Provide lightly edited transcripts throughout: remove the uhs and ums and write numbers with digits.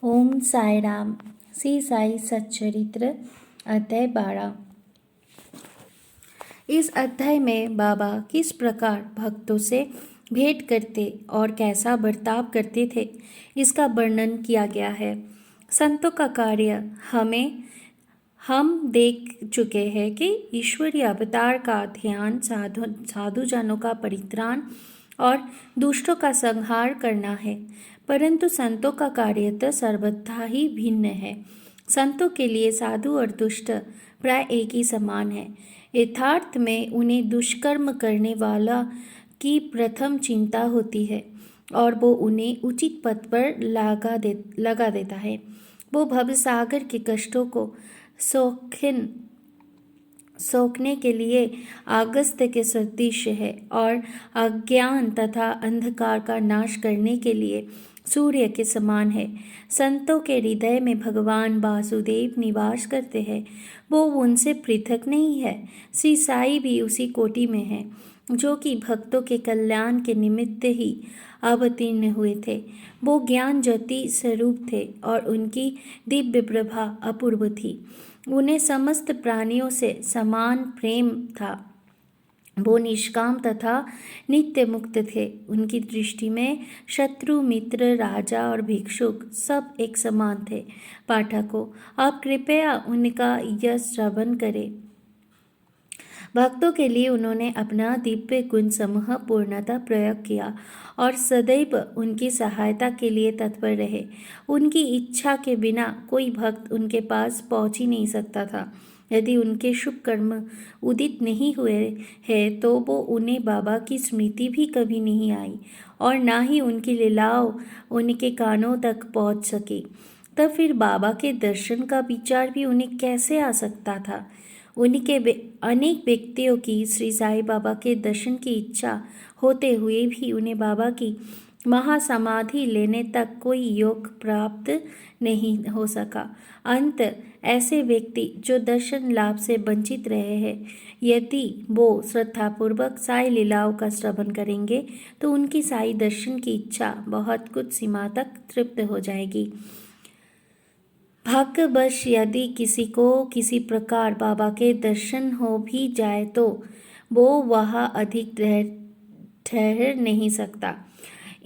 ओम साई राम। श्री साई सच्चरित्र अध्याय 12। इस अध्याय में बाबा किस प्रकार भक्तों से भेंट करते और कैसा बर्ताव करते थे, इसका वर्णन किया गया है। संतों का कार्य हम देख चुके हैं कि ईश्वरीय अवतार का ध्यान साधुजनों का परित्राण और दुष्टों का संहार करना है, परंतु संतों का कार्य तो सर्वथा ही भिन्न है। संतों के लिए साधु और दुष्ट प्राय एक ही समान है। यथार्थ में उन्हें दुष्कर्म करने वाला की प्रथम चिंता होती है और वो उन्हें उचित पथ पर लगा देता है। वो भवसागर के कष्टों को सोखने के लिए अगस्त्य के सदृश है और अज्ञान तथा अंधकार का नाश करने के लिए सूर्य के समान है। संतों के हृदय में भगवान वासुदेव निवास करते हैं, वो उनसे पृथक नहीं है। श्री साई भी उसी कोटि में है, जो कि भक्तों के कल्याण के निमित्त ही अवतीर्ण हुए थे। वो ज्ञान ज्योति स्वरूप थे और उनकी दिव्य प्रभा अपूर्व थी। उन्हें समस्त प्राणियों से समान प्रेम था। वो निष्काम तथा नित्य मुक्त थे। उनकी दृष्टि में शत्रु, मित्र, राजा और भिक्षुक सब एक समान थे। पाठकों, आप कृपया उनका यह श्रवण करें। भक्तों के लिए उन्होंने अपना दिव्य गुण समूह पूर्णतः प्रयोग किया और सदैव उनकी सहायता के लिए तत्पर रहे। उनकी इच्छा के बिना कोई भक्त उनके पास पहुंच ही नहीं सकता था। यदि उनके शुभ कर्म उदित नहीं हुए हैं तो वो उन्हें बाबा की स्मृति भी कभी नहीं आई और ना ही उनकी लीलाओं उनके कानों तक पहुंच सकी। तब फिर बाबा के दर्शन का विचार भी उन्हें कैसे आ सकता था। उनके अनेक व्यक्तियों की श्री साई बाबा के दर्शन की इच्छा होते हुए भी उन्हें बाबा की महासमाधि लेने तक कोई योग प्राप्त नहीं हो सका। अंत ऐसे व्यक्ति जो दर्शन लाभ से वंचित रहे हैं, यदि वो श्रद्धापूर्वक साई लीलाओं का श्रवण करेंगे तो उनकी साई दर्शन की इच्छा बहुत कुछ सीमा तक तृप्त हो जाएगी। भाग्यवश यदि किसी को किसी प्रकार बाबा के दर्शन हो भी जाए तो वो वहाँ अधिक ठहर नहीं सकता।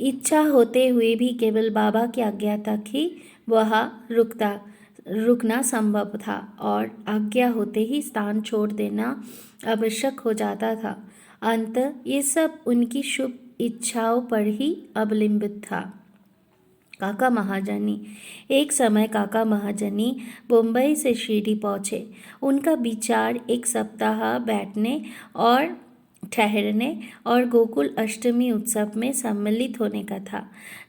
इच्छा होते हुए भी केवल बाबा की आज्ञा तक ही वहाँ रुकना संभव था और आज्ञा होते ही स्थान छोड़ देना आवश्यक हो जाता था। अंत ये सब उनकी शुभ इच्छाओं पर ही अवलंबित था। काका महाजनी। एक समय काका महाजनी मुंबई से शिरडी पहुँचे। उनका विचार एक सप्ताह बैठने और ठहरने और गोकुल अष्टमी उत्सव में सम्मिलित होने का था।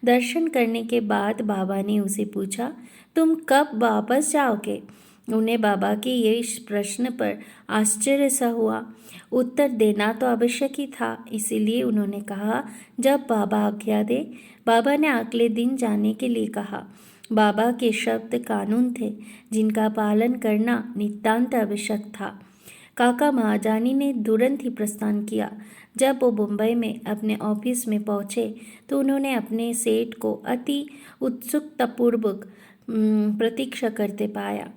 दर्शन करने के बाद बाबा ने उसे पूछा, तुम कब वापस जाओगे? उन्हें बाबा के ये प्रश्न पर आश्चर्य सा हुआ। उत्तर देना तो आवश्यक ही था, इसीलिए उन्होंने कहा, जब बाबा आज्ञा दे। बाबा ने अगले दिन जाने के लिए कहा। बाबा के शब्द कानून थे, जिनका पालन करना नितांत आवश्यक था। काका महाजानी ने तुरंत ही प्रस्थान किया। जब वो मुंबई में अपने ऑफिस में पहुंचे तो उन्होंने अपने सेठ को अति उत्सुकतापूर्वक प्रतीक्षा करते पाया।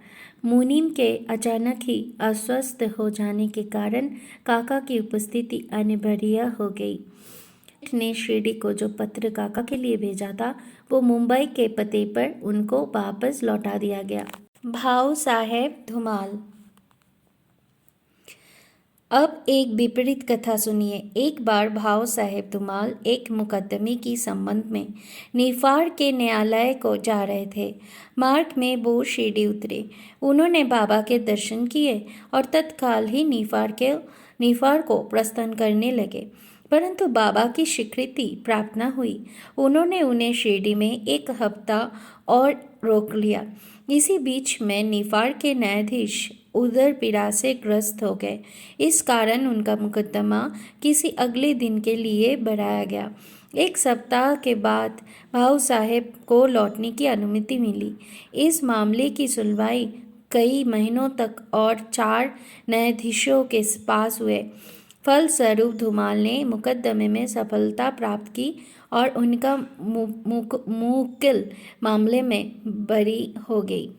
मुनीम के अचानक ही अस्वस्थ हो जाने के कारण काका की उपस्थिति अनिवार्य हो गई। ने शिरडी को जो पत्र काका के लिए भेजा था वो मुंबई के पते पर उनको वापस लौटा दिया गया। भाऊ साहेब धुमाल। अब एक विपरीत कथा सुनिए। एक बार भाऊ साहेब धुमाल एक मुकदमे की संबंध में निफाड़ के न्यायालय को जा रहे थे। मार्ग में वो शिरडी उतरे। उन्होंने बाबा के दर्शन किए और तत्काल ही निफाड़ को प्रस्थान करने लगे, परंतु बाबा की स्वीकृति प्राप्त न हुई। उन्होंने उन्हें शिरडी में एक हफ्ता और रोक लिया। इसी बीच में निफाड़ के न्यायाधीश उदर पीड़ा से ग्रस्त हो गए। इस कारण उनका मुकदमा किसी अगले दिन के लिए बढ़ाया गया। एक सप्ताह के बाद भाऊ साहेब को लौटने की अनुमति मिली। इस मामले की सुनवाई कई महीनों तक और 4 न्यायाधीशों के पास हुए। फलस्वरूप धूमाल ने मुकदमे में सफलता प्राप्त की और उनका मुवक्किल मामले में बरी हो गई।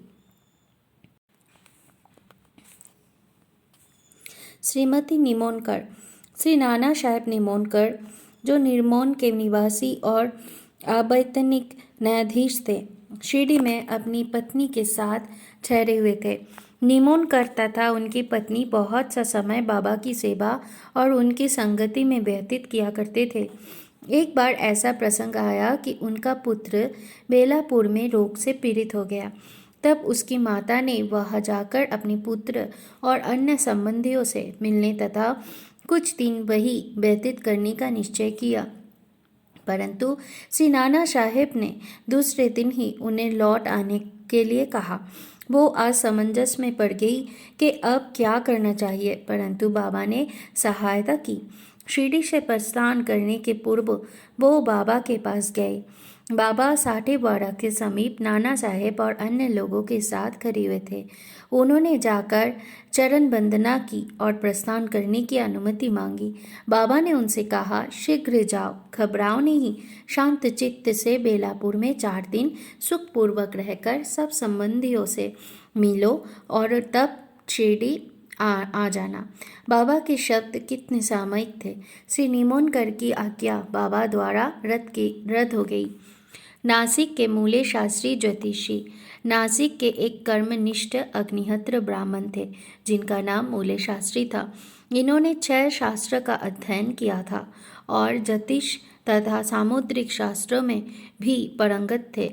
श्रीमती निमोनकर। श्री नाना साहेब निमोनकर, जो निर्मोन के निवासी और अवैतनिक न्यायाधीश थे, शिरडी में अपनी पत्नी के साथ ठहरे हुए थे। निमोनकर तथा उनकी पत्नी बहुत सा समय बाबा की सेवा और उनकी संगति में व्यतीत किया करते थे। एक बार ऐसा प्रसंग आया कि उनका पुत्र बेलापुर में रोग से पीड़ित हो गया। तब उसकी माता ने वहां जाकर अपने पुत्र और अन्य संबंधियों से मिलने तथा कुछ दिन वही व्यतीत करने का निश्चय किया, परंतु श्री नाना साहेब ने दूसरे दिन ही उन्हें लौट आने के लिए कहा। वो असमंजस में पड़ गई कि अब क्या करना चाहिए, परंतु बाबा ने सहायता की। शिरडी से प्रस्थान करने के पूर्व वो बाबा के पास गए। बाबा साठेवाड़ा के समीप नाना साहेब और अन्य लोगों के साथ खड़े हुए थे। उन्होंने जाकर चरण वंदना की और प्रस्थान करने की अनुमति मांगी। बाबा ने उनसे कहा, शीघ्र जाओ, घबराओ नहीं, शांत चित्त से बेलापुर में 4 दिन सुखपूर्वक रहकर सब संबंधियों से मिलो और तब शिरडी आ जाना। बाबा के शब्द कितने सामयिक थे। श्री निमोनकर की आज्ञा बाबा द्वारा रद्द हो गई। नासिक के मूले शास्त्री ज्योतिषी। नासिक के एक कर्मनिष्ठ अग्निहत्र ब्राह्मण थे जिनका नाम मूले शास्त्री था। इन्होंने 6 शास्त्र का अध्ययन किया था और ज्योतिष तथा सामुद्रिक शास्त्रों में भी पारंगत थे।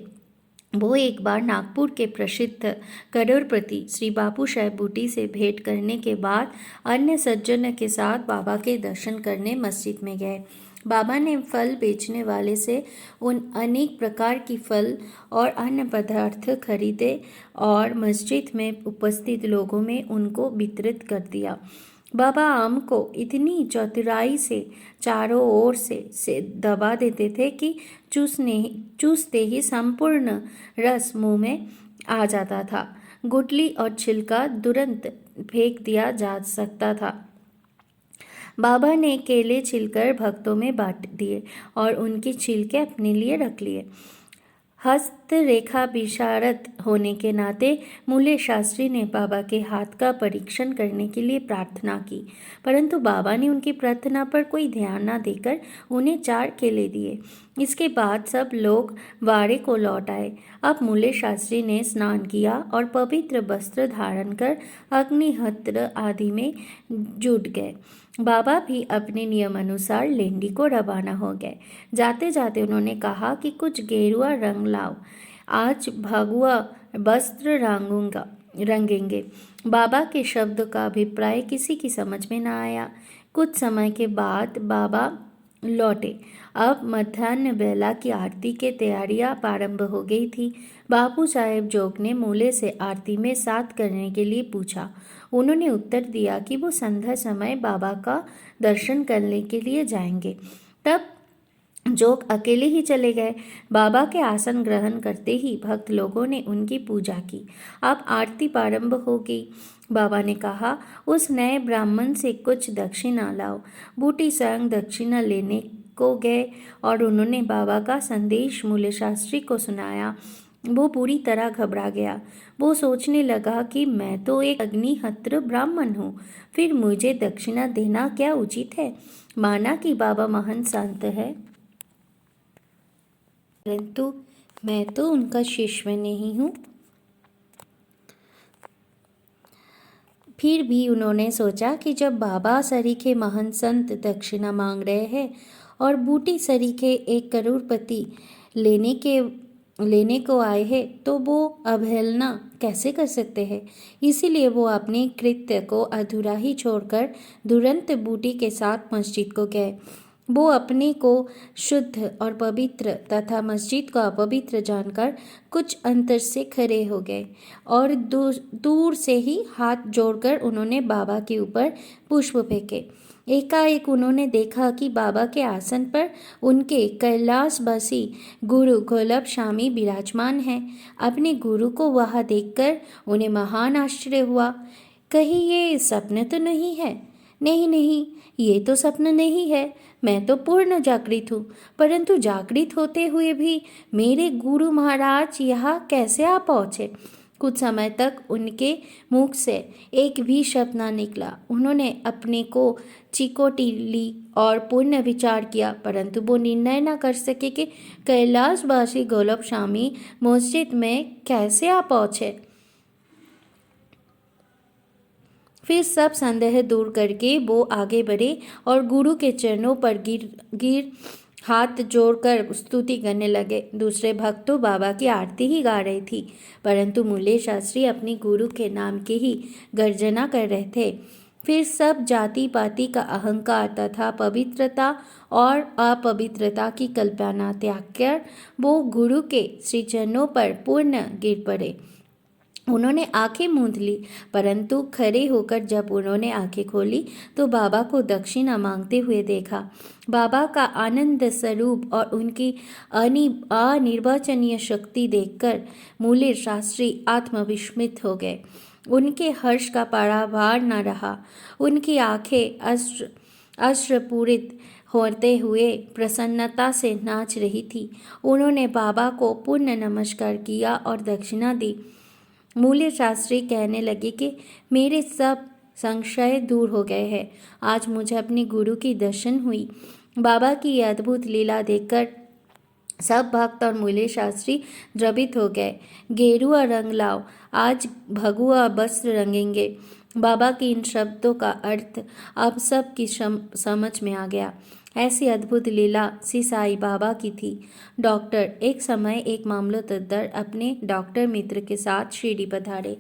वो एक बार नागपुर के प्रसिद्ध करोड़पति श्री बापू साहेब बूटी से भेंट करने के बाद अन्य सज्जनों के साथ बाबा के दर्शन करने मस्जिद में गए। बाबा ने फल बेचने वाले से उन अनेक प्रकार की फल और अन्य पदार्थ खरीदे और मस्जिद में उपस्थित लोगों में उनको वितरित कर दिया। बाबा आम को इतनी चतुराई से चारों ओर से दबा देते थे कि चूसते ही संपूर्ण रस मुंह में आ जाता था। गुठली और छिलका तुरंत फेंक दिया जा सकता था। बाबा ने केले छिलकर भक्तों में बांट दिए और उनके छिलके अपने लिए रख लिए। हस्तरेखा विशारद होने के नाते मूले शास्त्री ने बाबा के हाथ का परीक्षण करने के लिए प्रार्थना की, परंतु बाबा ने उनकी प्रार्थना पर कोई ध्यान न देकर उन्हें 4 केले दिए। इसके बाद सब लोग वाड़े को लौट आए। अब मूले शास्त्री ने स्नान किया और पवित्र वस्त्र धारण कर अग्निहोत्र आदि में जुट गए। बाबा भी अपने नियम अनुसार लेंडी को रवाना हो गए। जाते जाते उन्होंने कहा कि कुछ गेरुआ रंग लाओ, आज भगवा वस्त्र रंगेंगे। बाबा के शब्द का अभिप्राय किसी की समझ में न आया। कुछ समय के बाद बाबा लौटे। अब मध्याह्न बेला की आरती की तैयारियां प्रारंभ हो गई थी। बापू साहेब जोग ने मूले से आरती में साथ करने के लिए पूछा। उन्होंने उत्तर दिया कि वो संध्या समय बाबा का दर्शन करने के लिए जाएंगे। तब जोग अकेले ही चले गए। बाबा के आसन ग्रहण करते ही भक्त लोगों ने उनकी पूजा की। अब आरती प्रारंभ हो गई। बाबा ने कहा, उस नए ब्राह्मण से कुछ दक्षिणा लाओ। बूटी स्वयं दक्षिणा लेने को गए और उन्होंने बाबा का संदेश मूले शास्त्री को सुनाया। वो पूरी तरह घबरा गया। वो सोचने लगा कि मैं तो एक अग्निहत्र ब्राह्मण हूँ, फिर मुझे दक्षिणा देना क्या उचित है। माना कि बाबा महान संत है, परंतु मैं तो उनका शिष्य नहीं हूँ। फिर भी उन्होंने सोचा कि जब बाबा सरीखे महान संत दक्षिणा मांग रहे हैं और बूटी सरीखे एक करोड़पति लेने को आए हैं, तो वो अवहेलना कैसे कर सकते हैं। इसीलिए वो अपने कृत्य को अधूरा ही छोड़कर तुरंत बूटी के साथ मस्जिद को गए। वो अपने को शुद्ध और पवित्र तथा मस्जिद को अपवित्र जानकर कुछ अंतर से खड़े हो गए और दूर से ही हाथ जोड़कर उन्होंने बाबा के ऊपर पुष्प फेंके। एकाएक उन्होंने देखा कि बाबा के आसन पर उनके कैलाशवासी गुरु गोलब स्वामी विराजमान हैं। अपने गुरु को वहां देखकर उन्हें महान आश्चर्य हुआ। कहीं ये सपने तो नहीं है। नहीं नहीं, ये तो स्वप्न नहीं है, मैं तो पूर्ण जागृत हूँ। परंतु जागृत होते हुए भी मेरे गुरु महाराज यहाँ कैसे आ पहुँचे? कुछ समय तक उनके मुख से एक भी शब्द ना निकला। उन्होंने अपने को चिकोटी ली और पूर्ण विचार किया, परंतु वो निर्णय न कर सके कि कैलाशवासी गोलब स्वामी मस्जिद में कैसे आ पहुँचे। फिर सब संदेह दूर करके वो आगे बढ़े और गुरु के चरणों पर गिर गिर हाथ जोड़कर स्तुति करने लगे। दूसरे भक्त तो बाबा की आरती ही गा रही थी, परंतु मूल्य शास्त्री अपनी गुरु के नाम की ही गर्जना कर रहे थे। फिर सब जाति पाति का अहंकार तथा पवित्रता और अपवित्रता की कल्पना त्याग कर वो गुरु के श्री चरणों पर पूर्ण गिर पड़े। उन्होंने आंखें मूंद ली, परंतु खड़े होकर जब उन्होंने आंखें खोली तो बाबा को दक्षिणा मांगते हुए देखा। बाबा का आनंद स्वरूप और उनकी अनिर्वचनीय शक्ति देखकर मूल्य शास्त्री आत्मविस्मित हो गए। उनके हर्ष का पारावार न रहा। उनकी आंखें अश्रुपूरित होते हुए प्रसन्नता से नाच रही थी। उन्होंने बाबा को पुण्य नमस्कार किया और दक्षिणा दी। मूल्य शास्त्री कहने लगे कि मेरे सब संशय दूर हो गए हैं। आज मुझे अपने गुरु की दर्शन हुई। बाबा की यह अद्भुत लीला देखकर सब भक्त और मूल्य शास्त्री द्रवित हो गए। गेरुआ रंग लाओ, आज भगुआ वस्त्र रंगेंगे। बाबा के इन शब्दों का अर्थ अब सबकी समझ में आ गया। ऐसी अद्भुत लीला श्री साई बाबा की थी। डॉक्टर एक समय एक मामलतदार अपने डॉक्टर मित्र के साथ शिरडी पधारे।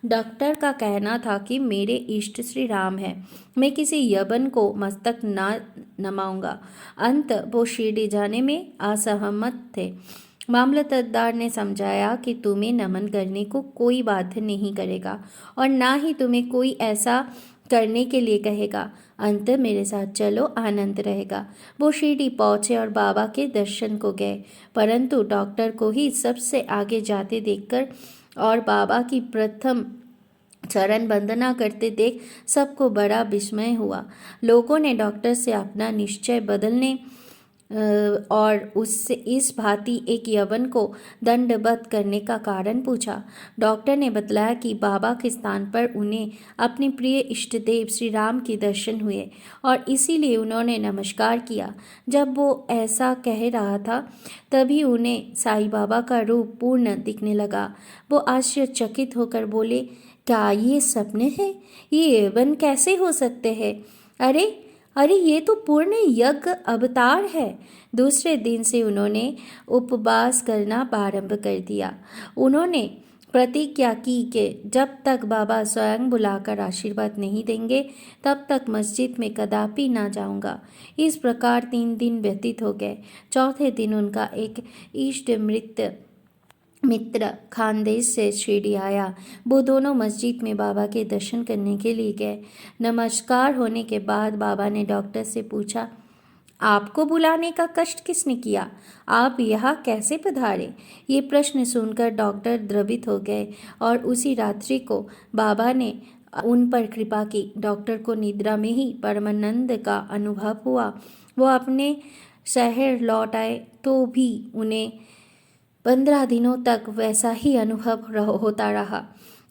डॉक्टर का कहना था कि मेरे इष्ट श्री राम है, मैं किसी यवन को मस्तक ना नमाऊंगा। अंत वो शिरडी जाने में असहमत थे। मामलतदार ने समझाया कि तुम्हें नमन करने को कोई बाध्य नहीं करेगा और ना ही तुम्हें कोई ऐसा करने के लिए कहेगा। अंत मेरे साथ चलो, आनंद रहेगा। वो शिरडी पहुंचे और बाबा के दर्शन को गए, परंतु डॉक्टर को ही सबसे आगे जाते देखकर और बाबा की प्रथम चरण वंदना करते देख सबको बड़ा विस्मय हुआ। लोगों ने डॉक्टर से अपना निश्चय बदलने और उससे इस भांति एक यवन को दंडवत करने का कारण पूछा। डॉक्टर ने बतलाया कि बाबा के स्थान पर उन्हें अपने प्रिय इष्ट देव श्री राम के दर्शन हुए और इसीलिए उन्होंने नमस्कार किया। जब वो ऐसा कह रहा था तभी उन्हें साईं बाबा का रूप पूर्ण दिखने लगा। वो आश्चर्यचकित होकर बोले, क्या ये सपने हैं? ये यवन कैसे हो सकते हैं? अरे ये तो पूर्ण यज्ञ अवतार है। दूसरे दिन से उन्होंने उपवास करना प्रारंभ कर दिया। उन्होंने प्रतिज्ञा की कि जब तक बाबा स्वयं बुलाकर आशीर्वाद नहीं देंगे तब तक मस्जिद में कदापि ना जाऊंगा। इस प्रकार 3 दिन व्यतीत हो गए। चौथे दिन उनका एक इष्ट मित्र खानदेश से शिरडी आया। वो दोनों मस्जिद में बाबा के दर्शन करने के लिए गए। नमस्कार होने के बाद बाबा ने डॉक्टर से पूछा, आपको बुलाने का कष्ट किसने किया? आप यहाँ कैसे पधारे? ये प्रश्न सुनकर डॉक्टर द्रवित हो गए और उसी रात्रि को बाबा ने उन पर कृपा की। डॉक्टर को निद्रा में ही परमानंद का अनुभव हुआ। वो अपने शहर लौट आए तो भी उन्हें 15 दिनों तक वैसा ही अनुभव होता रहा।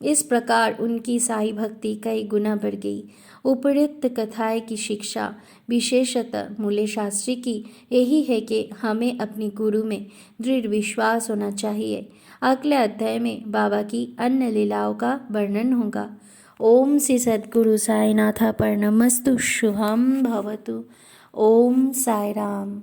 इस प्रकार उनकी साई भक्ति कई गुना बढ़ गई। उपरोक्त कथाएं की शिक्षा विशेषतः मूल्य शास्त्री की यही है कि हमें अपने गुरु में दृढ़ विश्वास होना चाहिए। अगले अध्याय में बाबा की अन्य लीलाओं का वर्णन होगा। ओम श्री सद्गुरु साईनाथार्पणमस्तु। शुभम भवतु। ओम साई राम।